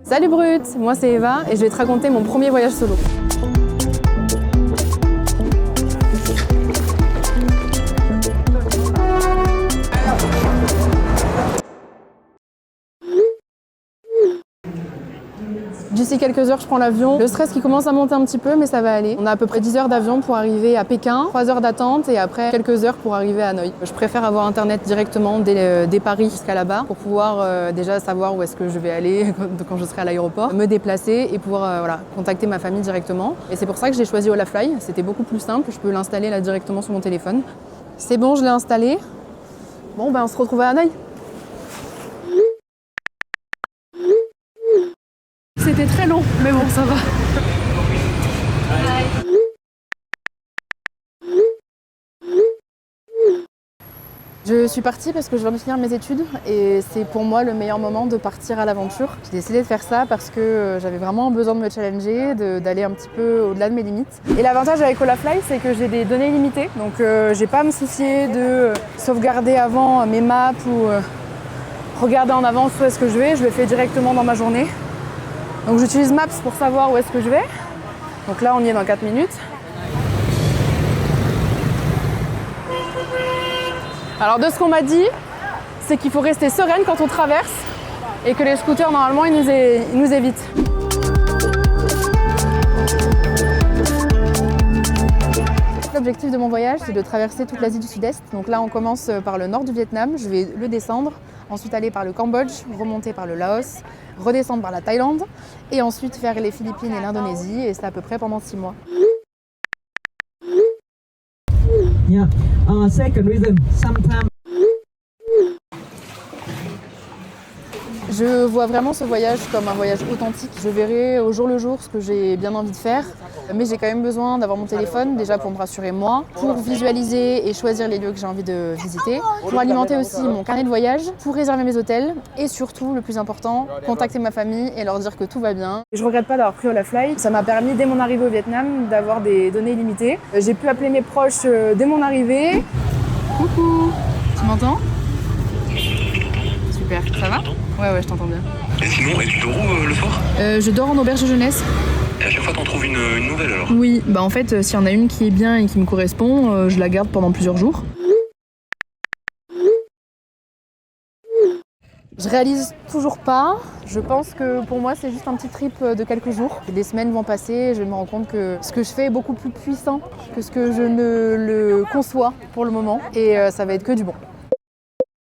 Salut Brut, moi c'est Eva et je vais te raconter mon premier voyage solo. D'ici quelques heures, je prends l'avion. Le stress qui commence à monter un petit peu, mais ça va aller. On a à peu près 10 heures d'avion pour arriver à Pékin, 3 heures d'attente et après quelques heures pour arriver à Hanoï. Je préfère avoir internet directement dès Paris jusqu'à là-bas pour pouvoir déjà savoir où est-ce que je vais aller quand je serai à l'aéroport, me déplacer et pouvoir contacter ma famille directement. Et c'est pour ça que j'ai choisi Olafly. C'était beaucoup plus simple. Je peux l'installer là directement sur mon téléphone. C'est bon, je l'ai installé. Bon, on se retrouve à Hanoï. C'était très long, mais bon, ça va. Je suis partie parce que je viens de finir mes études et c'est pour moi le meilleur moment de partir à l'aventure. J'ai décidé de faire ça parce que j'avais vraiment besoin de me challenger, d'aller un petit peu au-delà de mes limites. Et l'avantage avec Olafly, c'est que j'ai des données limitées, donc j'ai pas à me soucier de sauvegarder avant mes maps ou regarder en avance où est-ce que je vais. Je le fais directement dans ma journée. Donc j'utilise Maps pour savoir où est-ce que je vais. Donc là, on y est dans 4 minutes. Alors de ce qu'on m'a dit, c'est qu'il faut rester sereine quand on traverse et que les scooters, normalement, ils nous évitent. L'objectif de mon voyage, c'est de traverser toute l'Asie du Sud-Est. Donc là, on commence par le nord du Vietnam, je vais le descendre, ensuite aller par le Cambodge, remonter par le Laos, redescendre par la Thaïlande et ensuite faire les Philippines et l'Indonésie, et c'est à peu près pendant 6 mois. Yeah. Second reason, sometimes. Je vois vraiment ce voyage comme un voyage authentique. Je verrai au jour le jour ce que j'ai bien envie de faire, mais j'ai quand même besoin d'avoir mon téléphone, déjà pour me rassurer moi, pour visualiser et choisir les lieux que j'ai envie de visiter, pour alimenter aussi mon carnet de voyage, pour réserver mes hôtels et surtout, le plus important, contacter ma famille et leur dire que tout va bien. Je regrette pas d'avoir pris Olafly. Ça m'a permis dès mon arrivée au Vietnam d'avoir des données limitées. J'ai pu appeler mes proches dès mon arrivée. Coucou, tu m'entends ? Super, ça va ? Ouais, je t'entends bien. Et sinon, et tu dors où le soir? Je dors en auberge de jeunesse. Et à chaque fois, t'en trouves une nouvelle alors? Oui, en fait, s'il y en a une qui est bien et qui me correspond, je la garde pendant plusieurs jours. Je réalise toujours pas. Je pense que pour moi, c'est juste un petit trip de quelques jours. Des semaines vont passer et je me rends compte que ce que je fais est beaucoup plus puissant que ce que je ne le conçois pour le moment. Et ça va être que du bon.